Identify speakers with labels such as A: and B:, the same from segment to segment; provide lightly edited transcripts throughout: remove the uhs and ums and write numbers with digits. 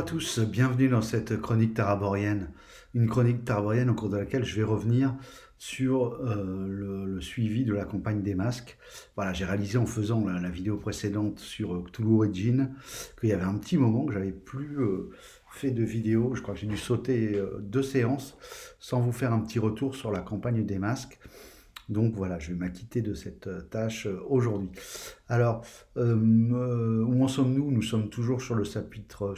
A: tous, bienvenue dans cette chronique taraborienne. Une chronique taraborienne au cours de laquelle je vais revenir sur le suivi de la campagne des masques. Voilà, j'ai réalisé en faisant la vidéo précédente sur Cthulhu Origin qu'il y avait un petit moment que j'avais plus fait de vidéo. Je crois que j'ai dû sauter 2 séances sans vous faire un petit retour sur la campagne des masques. Donc voilà, je vais m'acquitter de cette tâche aujourd'hui. Alors, où en sommes-nous? Nous sommes toujours sur le chapitre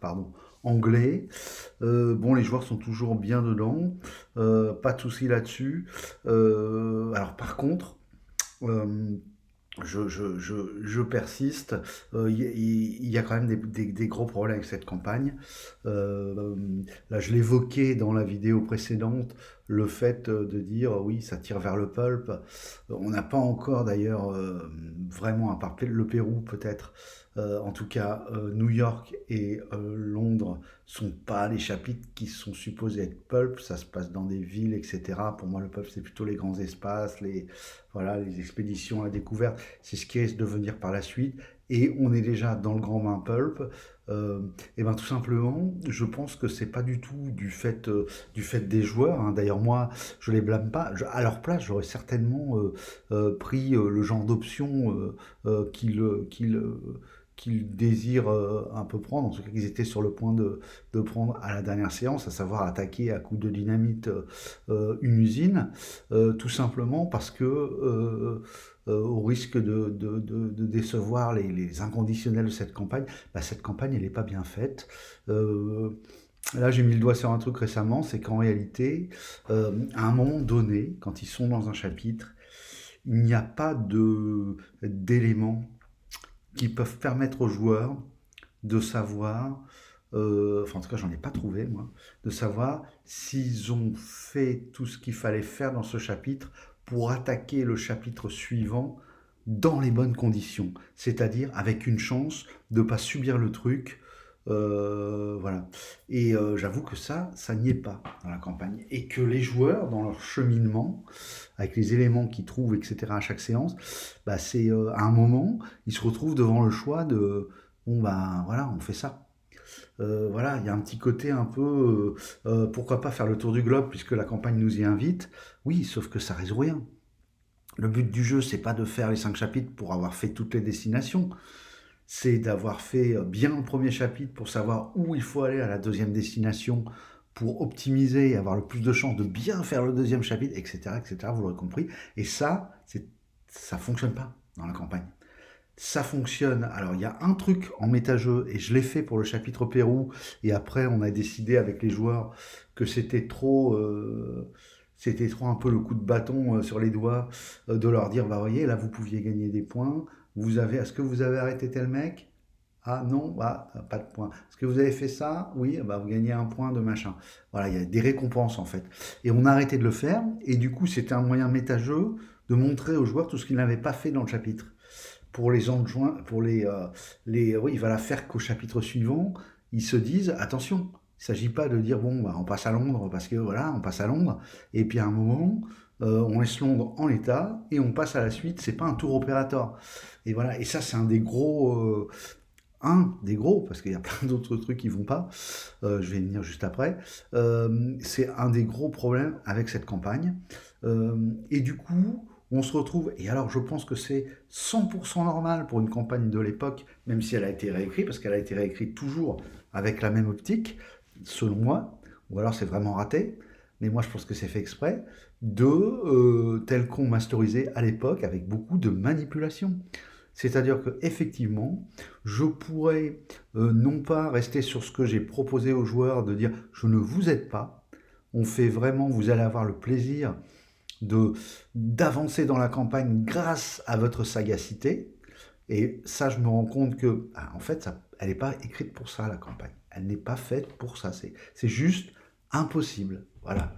A: pardon, anglais. Bon, les joueurs sont toujours bien dedans, pas de souci là-dessus. Alors par contre, euh, je persiste. Il y a quand même des gros problèmes avec cette campagne. Euh, Là, je l'évoquais dans la vidéo précédente, le fait de dire oui, ça tire vers le pulp. On n'a pas encore d'ailleurs vraiment, à part le Pérou peut-être, en tout cas New York et Londres sont pas les chapitres qui sont supposés être pulp. Ça se passe dans des villes, etc. Pour moi, le pulp, c'est plutôt les grands espaces, voilà, les expéditions à la découverte. C'est ce qui risque de venir par la suite. Et on est déjà dans le grand bain pulp. Et ben tout simplement, je pense que c'est pas du tout du fait des joueurs, hein. D'ailleurs, moi, je les blâme pas. À leur place, j'aurais certainement pris le genre d'option qu'ils désirent un peu prendre, en tout cas qu'ils étaient sur le point de prendre à la dernière séance, à savoir attaquer à coups de dynamite une usine, tout simplement parce que au risque de décevoir les inconditionnels de cette campagne, bah, cette campagne elle n'est pas bien faite. Euh, Là, j'ai mis le doigt sur un truc récemment, c'est qu'en réalité, à un moment donné, quand ils sont dans un chapitre, il n'y a pas d'éléments qui peuvent permettre aux joueurs de savoir, enfin en tout cas j'en ai pas trouvé moi, de savoir s'ils ont fait tout ce qu'il fallait faire dans ce chapitre pour attaquer le chapitre suivant dans les bonnes conditions, c'est-à-dire avec une chance de ne pas subir le truc. Voilà. Et j'avoue que ça n'y est pas dans la campagne. Et que les joueurs, dans leur cheminement, avec les éléments qu'ils trouvent, etc., à chaque séance, bah, c'est à un moment, ils se retrouvent devant le choix de bon, bah voilà, on fait ça. Voilà, il y a un petit côté un peu pourquoi pas faire le tour du globe puisque la campagne nous y invite. Oui, sauf que ça résout rien. Le but du jeu, c'est pas de faire les 5 chapitres pour avoir fait toutes les destinations, c'est d'avoir fait bien le premier chapitre pour savoir où il faut aller à la deuxième destination pour optimiser et avoir le plus de chances de bien faire le deuxième chapitre, etc., etc., vous l'aurez compris. Et ça fonctionne pas dans la campagne. Ça fonctionne. Alors, il y a un truc en méta-jeu, et je l'ai fait pour le chapitre Pérou, et après, on a décidé avec les joueurs que c'était trop un peu le coup de bâton sur les doigts de leur dire, bah voyez, là, vous pouviez gagner des points. Est-ce que vous avez arrêté tel mec? Ah non, bah, pas de points. Est-ce que vous avez fait ça? Oui, bah, vous gagnez un point de machin. Voilà, il y a des récompenses en fait. Et on a arrêté de le faire, et du coup, c'était un moyen méta-jeu de montrer aux joueurs tout ce qu'ils n'avaient pas fait dans le chapitre pour les enjoints, oui, il va la faire qu'au chapitre suivant, ils se disent attention, il ne s'agit pas de dire bon, bah, on passe à Londres parce que voilà, on passe à Londres, et puis à un moment, on laisse Londres en l'état et on passe à la suite. C'est pas un tour opérateur. Et voilà, et ça, c'est un des gros, parce qu'il y a plein d'autres trucs qui vont pas. Je vais y venir juste après. C'est un des gros problèmes avec cette campagne. Et du coup, on se retrouve, et alors je pense que c'est 100% normal pour une campagne de l'époque, même si elle a été réécrite, parce qu'elle a été réécrite toujours avec la même optique, selon moi, ou alors c'est vraiment raté, mais moi je pense que c'est fait exprès, tel qu'on masterisait à l'époque, avec beaucoup de manipulation. C'est-à-dire que effectivement, je pourrais non pas rester sur ce que j'ai proposé aux joueurs de dire je ne vous aide pas, on fait vraiment, vous allez avoir le plaisir de d'avancer dans la campagne grâce à votre sagacité. Et ça, je me rends compte que, en fait, elle n'est pas écrite pour ça, la campagne. Elle n'est pas faite pour ça. C'est juste impossible. Voilà.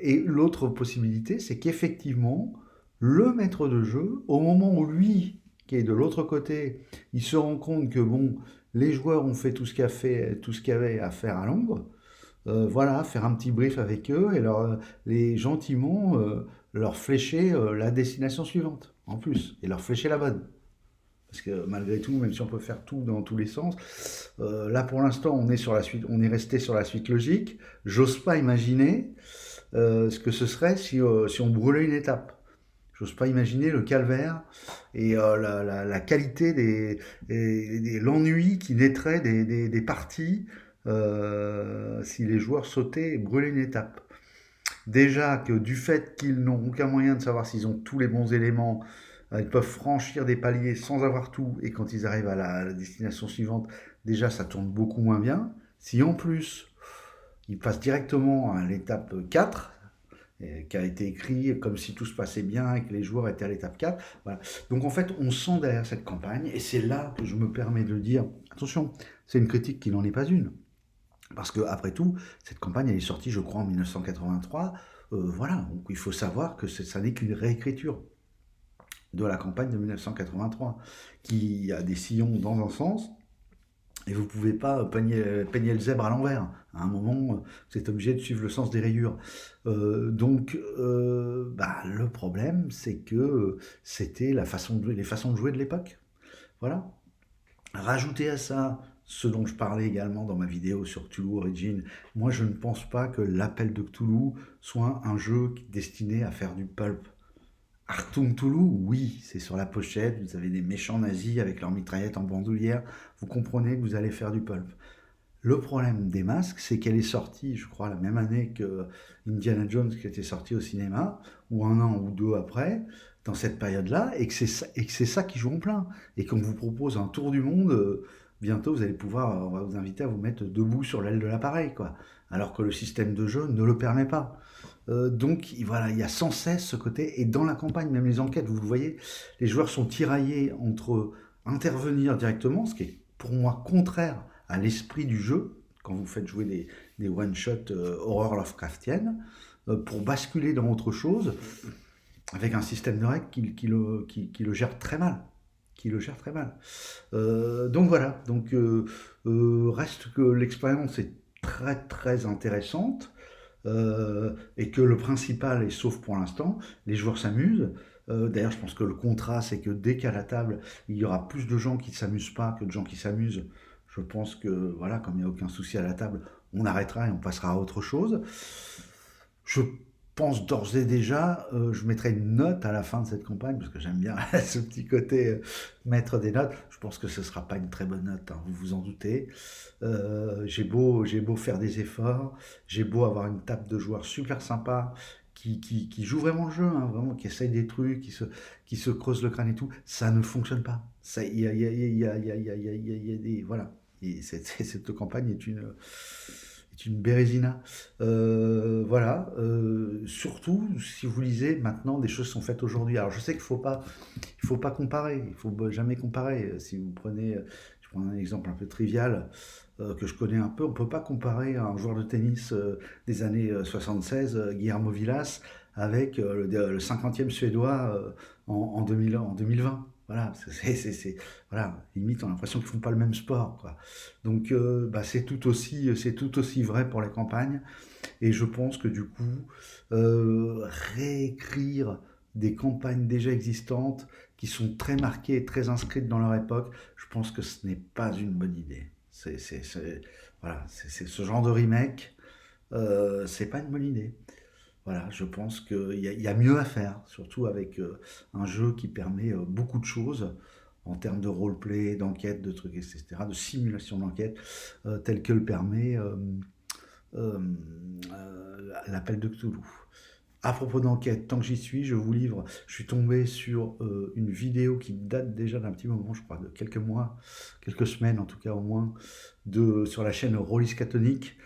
A: Et l'autre possibilité, c'est qu'effectivement, le maître de jeu, au moment où lui, qui est de l'autre côté, il se rend compte que, bon, les joueurs ont fait tout ce qu'il y avait à faire à Londres, voilà, faire un petit brief avec eux et les gentiment leur flécher la destination suivante, en plus, et leur flécher la bonne. parce que malgré tout, même si on peut faire tout dans tous les sens, là pour l'instant on est sur la suite, on est resté sur la suite logique. J'ose pas imaginer ce que ce serait si on brûlait une étape. J'ose pas imaginer le calvaire et la qualité l'ennui qui naîtrait des parties si les joueurs sautaient et brûlaient une étape. Déjà que du fait qu'ils n'ont aucun moyen de savoir s'ils ont tous les bons éléments, ils peuvent franchir des paliers sans avoir tout, et quand ils arrivent à la destination suivante, déjà ça tourne beaucoup moins bien. Si en plus ils passent directement à l'étape 4, qui a été écrit comme si tout se passait bien et que les joueurs étaient à l'étape 4. Voilà. Donc en fait, on sent derrière cette campagne, et c'est là que je me permets de dire, attention, c'est une critique qui n'en est pas une. Parce que après tout, cette campagne elle est sortie, je crois, en 1983. Voilà, donc il faut savoir que ça n'est qu'une réécriture de la campagne de 1983, qui a des sillons dans un sens, et vous ne pouvez pas peigner le zèbre à l'envers. À un moment, vous êtes obligé de suivre le sens des rayures. Le problème, c'est que c'était les façons de jouer de l'époque. Voilà. Rajouter à ça ce dont je parlais également dans ma vidéo sur Cthulhu Origin, moi je ne pense pas que l'appel de Cthulhu soit un jeu destiné à faire du pulp. Artung Cthulhu, oui, c'est sur la pochette, vous avez des méchants nazis avec leurs mitraillettes en bandoulière, vous comprenez que vous allez faire du pulp. Le problème des masques, c'est qu'elle est sortie, je crois, la même année que Indiana Jones qui était sorti au cinéma, ou un an ou deux après, dans cette période-là, et que c'est ça qui joue en plein. Et qu'on vous propose un tour du monde, bientôt vous allez pouvoir, on va vous inviter à vous mettre debout sur l'aile de l'appareil, quoi. Alors que le système de jeu ne le permet pas. Donc voilà, il y a sans cesse ce côté, et dans la campagne, même les enquêtes, vous le voyez, les joueurs sont tiraillés entre intervenir directement, ce qui est pour moi contraire à l'esprit du jeu, quand vous faites jouer des one-shot horreur Lovecraftienne, pour basculer dans autre chose, avec un système de règles qui le gère très mal. Qui le gère très mal. Donc voilà, reste que l'expérience est très très intéressante, et que le principal est sauf pour l'instant, les joueurs s'amusent. D'ailleurs, je pense que le contrat, c'est que dès qu'à la table, il y aura plus de gens qui ne s'amusent pas que de gens qui s'amusent. Je pense que, voilà, comme il n'y a aucun souci à la table, on arrêtera et on passera à autre chose. Je pense d'ores et déjà, je mettrai une note à la fin de cette campagne, parce que j'aime bien ce petit côté mettre des notes. Je pense que ce ne sera pas une très bonne note, hein, vous vous en doutez. J'ai beau faire des efforts, j'ai beau avoir une table de joueurs super sympa, qui joue vraiment le jeu, hein, vraiment, qui essaye des trucs, qui se creuse le crâne et tout, ça ne fonctionne pas. Il y a des... Voilà. Et cette campagne est une bérésina. Voilà. Surtout, si vous lisez, maintenant, des choses sont faites aujourd'hui. Alors, je sais qu'il faut pas comparer. Il faut jamais comparer. Si vous prenez, je prends un exemple un peu trivial, que je connais un peu, on peut pas comparer un joueur de tennis des années 76, Guillermo Vilas, avec le 50e Suédois en 2020. Voilà, voilà, limite, on a l'impression qu'ils font pas le même sport, quoi. Donc, c'est tout aussi vrai pour les campagnes. Et je pense que du coup, réécrire des campagnes déjà existantes qui sont très marquées et très inscrites dans leur époque, je pense que ce n'est pas une bonne idée. Voilà, c'est ce genre de remake, c'est pas une bonne idée. Voilà, je pense qu'il y a mieux à faire, surtout avec un jeu qui permet beaucoup de choses en termes de roleplay, d'enquête, de trucs, etc., de simulation d'enquête, tel que le permet euh, l'appel de Cthulhu. À propos d'enquête, tant que j'y suis, je vous livre, je suis tombé sur une vidéo qui date déjà d'un petit moment, je crois, de quelques mois, quelques semaines en tout cas au moins, sur la chaîne Rollis Catholique,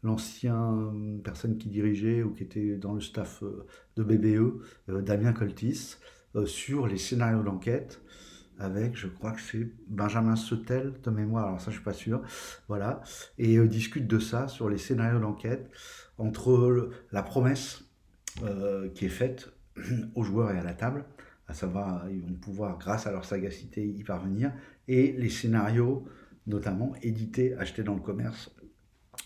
A: l'ancien personne qui dirigeait ou qui était dans le staff de BBE, Damien Coltis, sur les scénarios d'enquête, avec, je crois que c'est Benjamin Setel de mémoire, alors ça je suis pas sûr, voilà, et discute de ça sur les scénarios d'enquête, entre la promesse qui est faite aux joueurs et à la table, à savoir ils vont pouvoir grâce à leur sagacité y parvenir, et les scénarios notamment édités, achetés dans le commerce.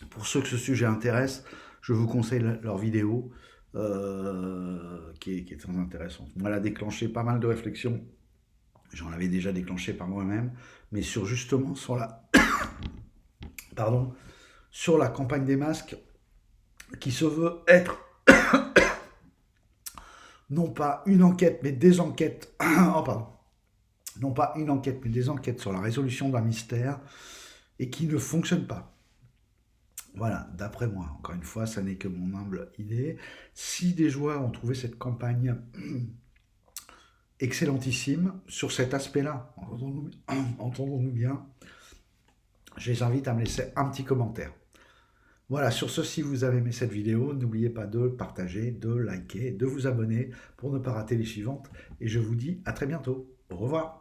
A: Pour ceux que ce sujet intéresse, je vous conseille leur vidéo. qui est très intéressante. Moi, elle a déclenché pas mal de réflexions. J'en avais déjà déclenché par moi-même, mais sur justement sur la, pardon, sur la campagne des masques qui se veut être non pas une enquête, mais des enquêtes. Oh, pardon. Non pas une enquête, mais des enquêtes sur la résolution d'un mystère et qui ne fonctionne pas. Voilà, d'après moi, encore une fois, ça n'est que mon humble idée. Si des joueurs ont trouvé cette campagne excellentissime sur cet aspect-là, entendons-nous bien, je les invite à me laisser un petit commentaire. Voilà, sur ce, si vous avez aimé cette vidéo, n'oubliez pas de partager, de liker, de vous abonner pour ne pas rater les suivantes. Et je vous dis à très bientôt. Au revoir.